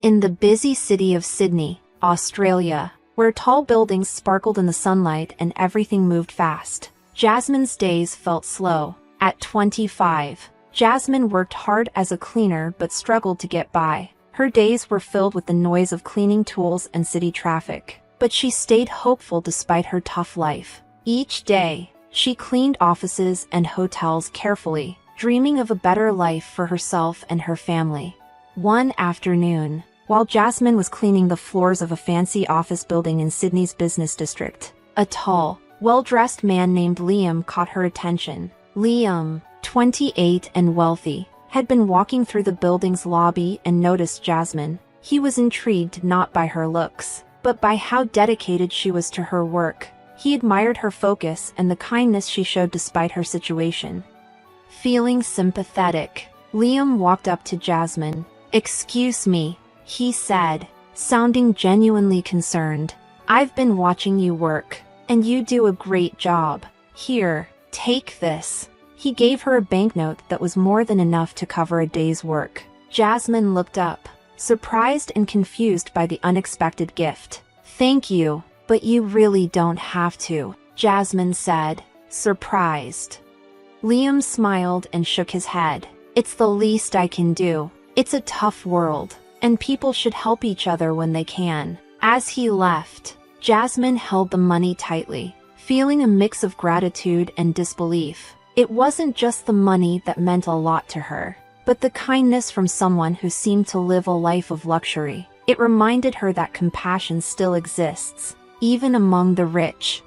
In the busy city of Sydney, Australia, where tall buildings sparkled in the sunlight and everything moved fast, Jasmine's days felt slow. At 25, Jasmine worked hard as a cleaner but struggled to get by. Her days were filled with the noise of cleaning tools and city traffic, but she stayed hopeful despite her tough life. Each day, she cleaned offices and hotels carefully, dreaming of a better life for herself and her family. One afternoon, while Jasmine was cleaning the floors of a fancy office building in Sydney's business district, a tall, well-dressed man named Liam caught her attention. Liam, 28 and wealthy, had been walking through the building's lobby and noticed Jasmine. He was intrigued not by her looks, but by how dedicated she was to her work. He admired her focus and the kindness she showed despite her situation. Feeling sympathetic, Liam walked up to Jasmine. "Excuse me," he said, sounding genuinely concerned. "I've been watching you work, and you do a great job. Here, take this." He gave her a banknote that was more than enough to cover a day's work. Jasmine looked up, surprised and confused by the unexpected gift. "Thank you, but you really don't have to," Jasmine said, surprised. Liam smiled and shook his head. "It's the least I can do. It's a tough world, and people should help each other when they can." As he left, Jasmine held the money tightly, feeling a mix of gratitude and disbelief. It wasn't just the money that meant a lot to her, but the kindness from someone who seemed to live a life of luxury. It reminded her that compassion still exists, even among the rich.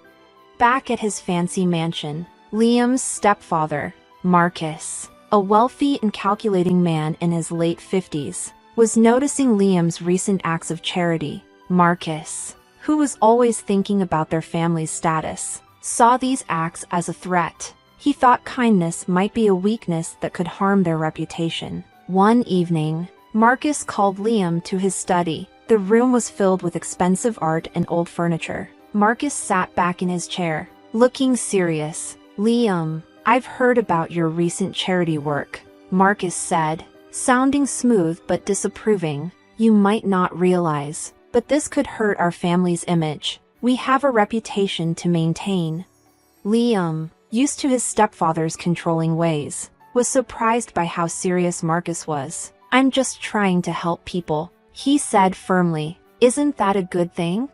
Back at his fancy mansion, Liam's stepfather, Marcus, a wealthy and calculating man in his late 50s, was noticing Liam's recent acts of charity. Marcus, who was always thinking about their family's status, saw these acts as a threat. He thought kindness might be a weakness that could harm their reputation. One evening, Marcus called Liam to his study. The room was filled with expensive art and old furniture. Marcus sat back in his chair, looking serious. "Liam, I've heard about your recent charity work," Marcus said, sounding smooth but disapproving. "You might not realize, but this could hurt our family's image. We have a reputation to maintain." Liam, used to his stepfather's controlling ways, was surprised by how serious Marcus was. "I'm just trying to help people," he said firmly. "Isn't that a good thing?"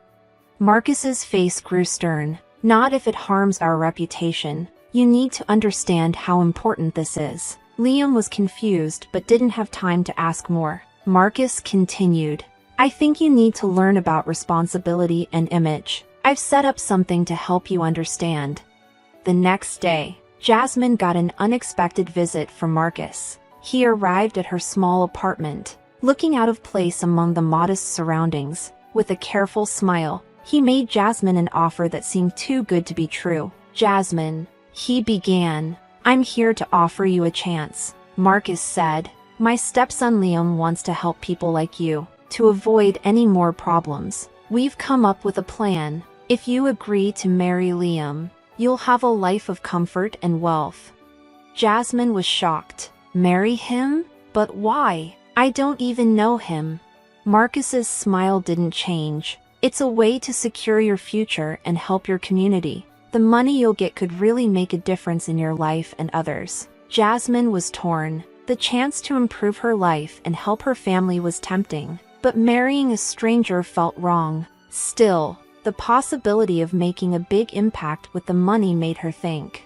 Marcus's face grew stern. "Not if it harms our reputation. You need to understand how important this is." Liam was confused but didn't have time to ask more. Marcus continued, "I think you need to learn about responsibility and image. I've set up something to help you understand." The next day, Jasmine got an unexpected visit from Marcus. He arrived at her small apartment, looking out of place among the modest surroundings. With a careful smile, he made Jasmine an offer that seemed too good to be true. "Jasmine," he began, "I'm here to offer you a chance," Marcus said. "My stepson Liam wants to help people like you, to avoid any more problems. We've come up with a plan. If you agree to marry Liam, you'll have a life of comfort and wealth." Jasmine was shocked. "Marry him? But why? I don't even know him." Marcus's smile didn't change. "It's a way to secure your future and help your community. The money you'll get could really make a difference in your life and others." Jasmine was torn. The chance to improve her life and help her family was tempting, but marrying a stranger felt wrong. Still, the possibility of making a big impact with the money made her think.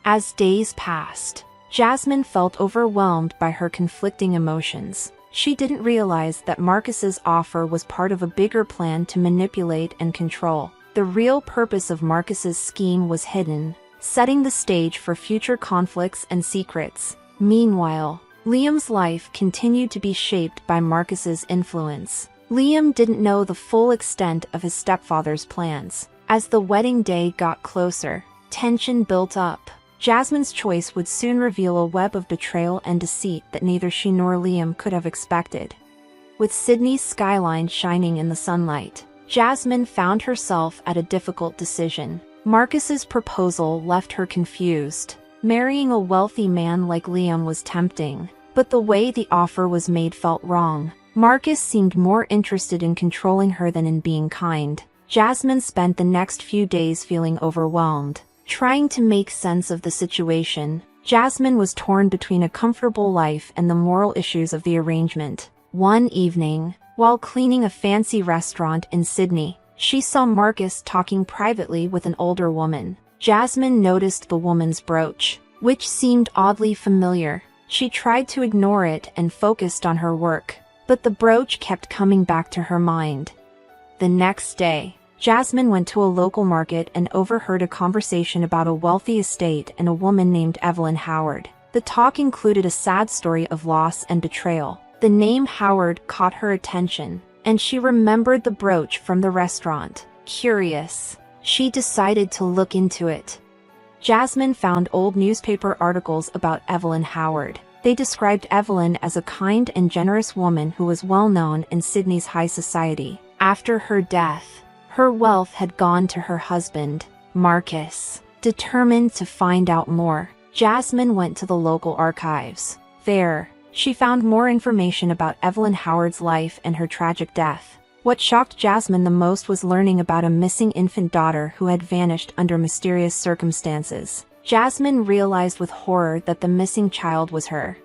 As days passed, Jasmine felt overwhelmed by her conflicting emotions. She didn't realize that Marcus's offer was part of a bigger plan to manipulate and control. The real purpose of Marcus's scheme was hidden, setting the stage for future conflicts and secrets. Meanwhile, Liam's life continued to be shaped by Marcus's influence. Liam didn't know the full extent of his stepfather's plans. As the wedding day got closer, tension built up. Jasmine's choice would soon reveal a web of betrayal and deceit that neither she nor Liam could have expected. With Sydney's skyline shining in the sunlight, Jasmine found herself at a difficult decision. Marcus's proposal left her confused. Marrying a wealthy man like Liam was tempting, but the way the offer was made felt wrong. Marcus seemed more interested in controlling her than in being kind. Jasmine spent the next few days feeling overwhelmed. Trying to make sense of the situation, Jasmine was torn between a comfortable life and the moral issues of the arrangement. One evening, while cleaning a fancy restaurant in Sydney, she saw Marcus talking privately with an older woman. Jasmine noticed the woman's brooch, which seemed oddly familiar. She tried to ignore it and focused on her work, but the brooch kept coming back to her mind. The next day, Jasmine went to a local market and overheard a conversation about a wealthy estate and a woman named Evelyn Howard. The talk included a sad story of loss and betrayal. The name Howard caught her attention, and she remembered the brooch from the restaurant. Curious, she decided to look into it. Jasmine found old newspaper articles about Evelyn Howard. They described Evelyn as a kind and generous woman who was well known in Sydney's high society. After her death, her wealth had gone to her husband, Marcus. Determined to find out more, Jasmine went to the local archives. There, she found more information about Evelyn Howard's life and her tragic death. What shocked Jasmine the most was learning about a missing infant daughter who had vanished under mysterious circumstances. Jasmine realized with horror that the missing child was her.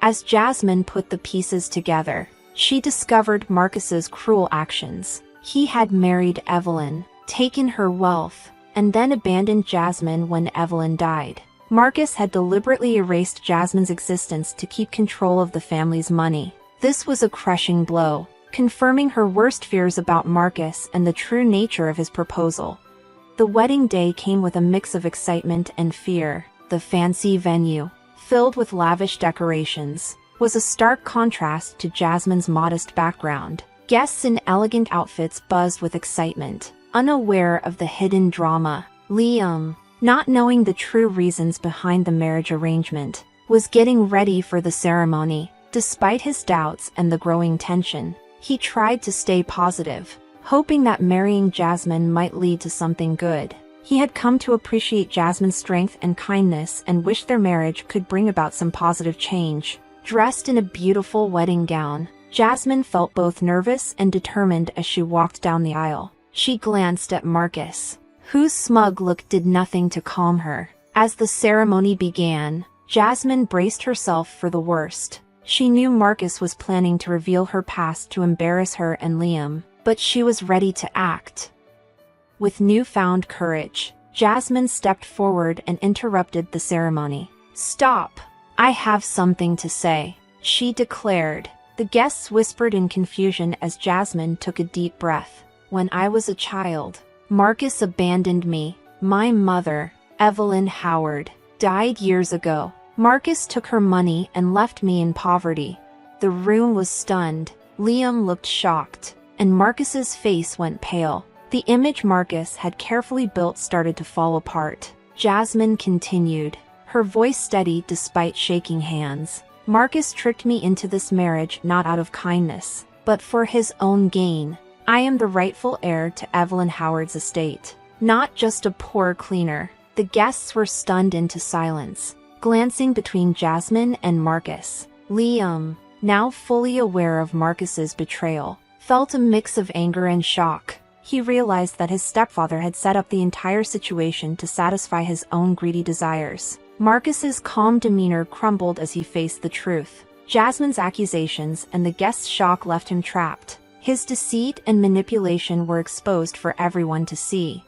As Jasmine put the pieces together, she discovered Marcus's cruel actions. He had married Evelyn, taken her wealth, and then abandoned Jasmine when Evelyn died. Marcus had deliberately erased Jasmine's existence to keep control of the family's money. This was a crushing blow, confirming her worst fears about Marcus and the true nature of his proposal. The wedding day came with a mix of excitement and fear. The fancy venue, filled with lavish decorations, was a stark contrast to Jasmine's modest background. Guests in elegant outfits buzzed with excitement, unaware of the hidden drama. Liam, not knowing the true reasons behind the marriage arrangement, was getting ready for the ceremony. Despite his doubts and the growing tension, he tried to stay positive, hoping that marrying Jasmine might lead to something good. He had come to appreciate Jasmine's strength and kindness and wished their marriage could bring about some positive change. Dressed in a beautiful wedding gown, Jasmine felt both nervous and determined as she walked down the aisle. She glanced at Marcus, whose smug look did nothing to calm her. As the ceremony began, Jasmine braced herself for the worst. She knew Marcus was planning to reveal her past to embarrass her and Liam, but she was ready to act. With newfound courage, Jasmine stepped forward and interrupted the ceremony. "Stop! I have something to say," she declared. The guests whispered in confusion as Jasmine took a deep breath. "When I was a child, Marcus abandoned me. My mother, Evelyn Howard, died years ago. Marcus took her money and left me in poverty." The room was stunned. Liam looked shocked, and Marcus's face went pale. The image Marcus had carefully built started to fall apart. Jasmine continued, her voice steady despite shaking hands. "Marcus tricked me into this marriage not out of kindness, but for his own gain. I am the rightful heir to Evelyn Howard's estate, not just a poor cleaner." The guests were stunned into silence, glancing between Jasmine and Marcus. Liam, now fully aware of Marcus's betrayal, felt a mix of anger and shock. He realized that his stepfather had set up the entire situation to satisfy his own greedy desires. Marcus's calm demeanor crumbled as he faced the truth. Jasmine's accusations and the guests' shock left him trapped. His deceit and manipulation were exposed for everyone to see.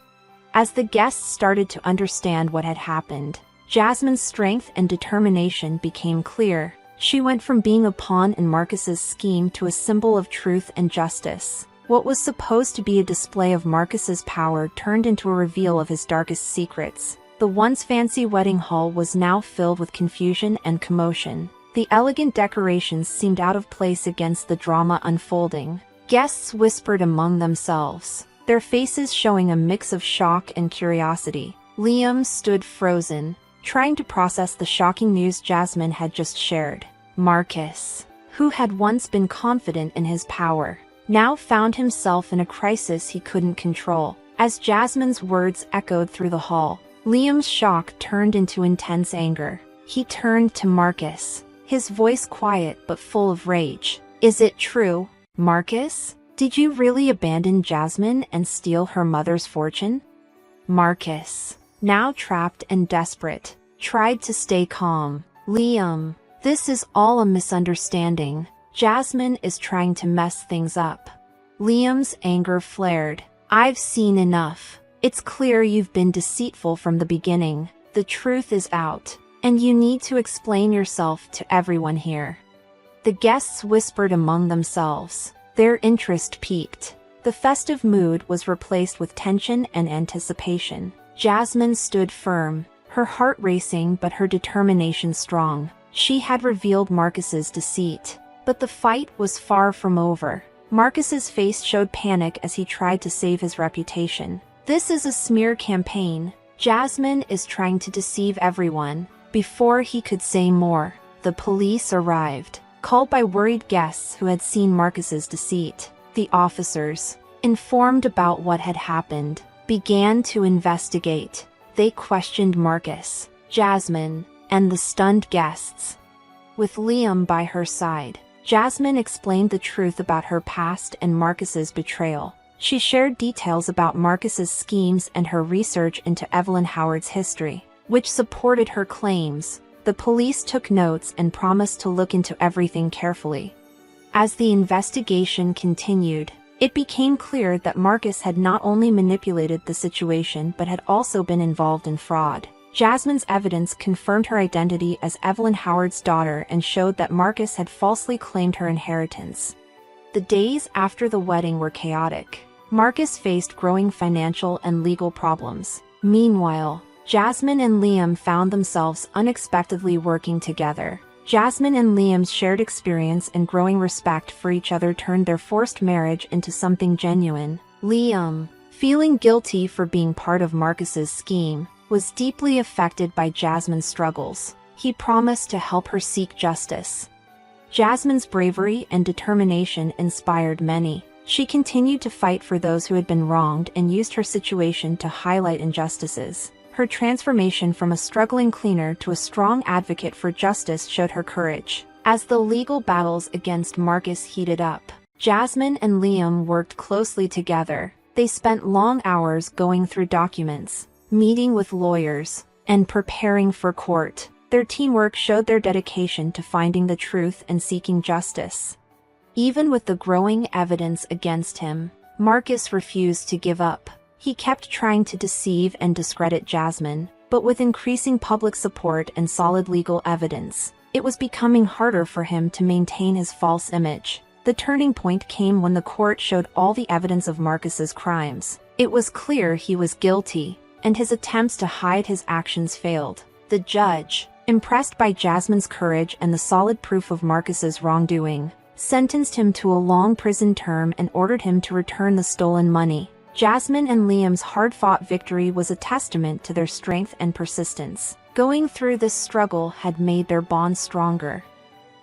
As the guests started to understand what had happened, Jasmine's strength and determination became clear. She went from being a pawn in Marcus's scheme to a symbol of truth and justice. What was supposed to be a display of Marcus's power turned into a reveal of his darkest secrets. The once fancy wedding hall was now filled with confusion and commotion. The elegant decorations seemed out of place against the drama unfolding. Guests whispered among themselves, their faces showing a mix of shock and curiosity. Liam stood frozen, trying to process the shocking news Jasmine had just shared. Marcus, who had once been confident in his power, now found himself in a crisis he couldn't control. As Jasmine's words echoed through the hall, Liam's shock turned into intense anger. He turned to Marcus, his voice quiet but full of rage. Is it true, Marcus? Did you really abandon Jasmine and steal her mother's fortune? Marcus, now trapped and desperate, tried to stay calm. Liam, this is all a misunderstanding. Jasmine is trying to mess things up. Liam's anger flared. I've seen enough. It's clear you've been deceitful from the beginning. The truth is out, and you need to explain yourself to everyone here. The guests whispered among themselves. Their interest peaked. The festive mood was replaced with tension and anticipation. Jasmine stood firm, her heart racing but her determination strong. She had revealed Marcus's deceit. But the fight was far from over. Marcus's face showed panic as he tried to save his reputation. This is a smear campaign. Jasmine is trying to deceive everyone. Before he could say more, the police arrived, called by worried guests who had seen Marcus's deceit. The officers, informed about what had happened, began to investigate. They questioned Marcus, Jasmine, and the stunned guests. With Liam by her side, Jasmine explained the truth about her past and Marcus's betrayal. She shared details about Marcus's schemes and her research into Evelyn Howard's history, which supported her claims. The police took notes and promised to look into everything carefully. As the investigation continued, it became clear that Marcus had not only manipulated the situation but had also been involved in fraud. Jasmine's evidence confirmed her identity as Evelyn Howard's daughter and showed that Marcus had falsely claimed her inheritance. The days after the wedding were chaotic. Marcus faced growing financial and legal problems. Meanwhile, Jasmine and Liam found themselves unexpectedly working together. Jasmine and Liam's shared experience and growing respect for each other turned their forced marriage into something genuine. Liam, feeling guilty for being part of Marcus's scheme, was deeply affected by Jasmine's struggles. He promised to help her seek justice. Jasmine's bravery and determination inspired many. She continued to fight for those who had been wronged and used her situation to highlight injustices. Her transformation from a struggling cleaner to a strong advocate for justice showed her courage. As the legal battles against Marcus heated up, Jasmine and Liam worked closely together. They spent long hours going through documents, meeting with lawyers, and preparing for court. Their teamwork showed their dedication to finding the truth and seeking justice. Even with the growing evidence against him, Marcus refused to give up. He kept trying to deceive and discredit Jasmine, but with increasing public support and solid legal evidence, it was becoming harder for him to maintain his false image. The turning point came when the court showed all the evidence of Marcus's crimes. It was clear he was guilty, and his attempts to hide his actions failed. The judge, impressed by Jasmine's courage and the solid proof of Marcus's wrongdoing, sentenced him to a long prison term and ordered him to return the stolen money. Jasmine and Liam's hard-fought victory was a testament to their strength and persistence. Going through this struggle had made their bond stronger.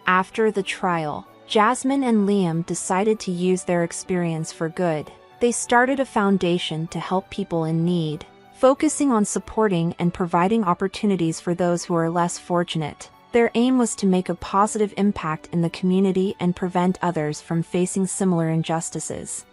After the trial, Jasmine and Liam decided to use their experience for good. They started a foundation to help people in need, focusing on supporting and providing opportunities for those who are less fortunate. Their aim was to make a positive impact in the community and prevent others from facing similar injustices.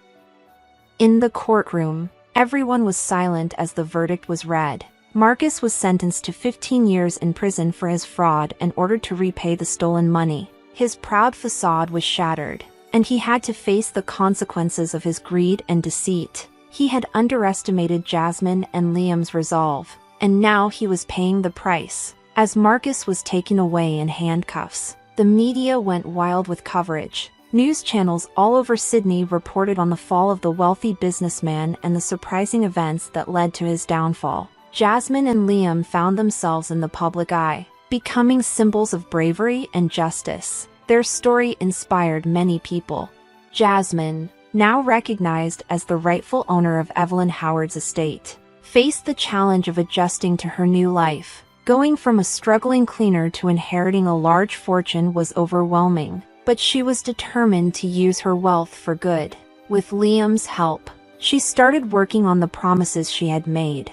In the courtroom, everyone was silent as the verdict was read. Marcus was sentenced to 15 years in prison for his fraud and ordered to repay the stolen money. His proud facade was shattered, and he had to face the consequences of his greed and deceit. He had underestimated Jasmine and Liam's resolve, and now he was paying the price. As Marcus was taken away in handcuffs, the media went wild with coverage. News channels all over Sydney reported on the fall of the wealthy businessman and the surprising events that led to his downfall. Jasmine and Liam found themselves in the public eye, becoming symbols of bravery and justice. Their story inspired many people. Jasmine, now recognized as the rightful owner of Evelyn Howard's estate, faced the challenge of adjusting to her new life. Going from a struggling cleaner to inheriting a large fortune was overwhelming, but she was determined to use her wealth for good. With Liam's help, she started working on the promises she had made.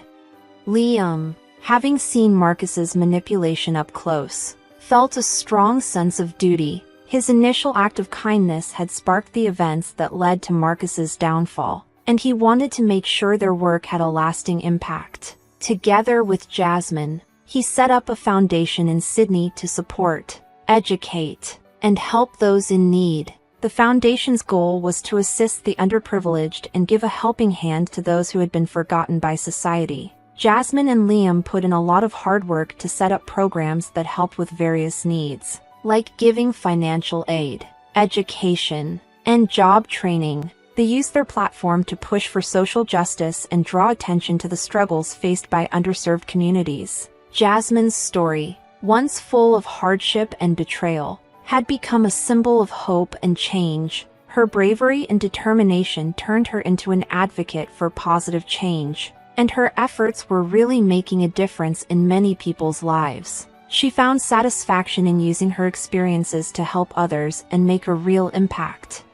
Liam, having seen Marcus's manipulation up close, felt a strong sense of duty. His initial act of kindness had sparked the events that led to Marcus's downfall, and he wanted to make sure their work had a lasting impact. Together with Jasmine, he set up a foundation in Sydney to support, educate, and help those in need. The foundation's goal was to assist the underprivileged and give a helping hand to those who had been forgotten by society. Jasmine and Liam put in a lot of hard work to set up programs that helped with various needs, like giving financial aid, education, and job training. They used their platform to push for social justice and draw attention to the struggles faced by underserved communities. Jasmine's story, once full of hardship and betrayal, had become a symbol of hope and change. Her bravery and determination turned her into an advocate for positive change, and her efforts were really making a difference in many people's lives. She found satisfaction in using her experiences to help others and make a real impact.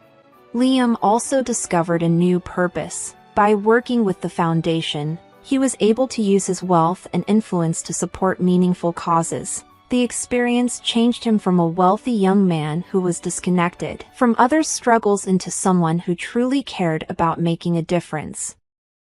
Liam also discovered a new purpose. By working with the foundation, he was able to use his wealth and influence to support meaningful causes. The experience changed him from a wealthy young man who was disconnected from others' struggles into someone who truly cared about making a difference.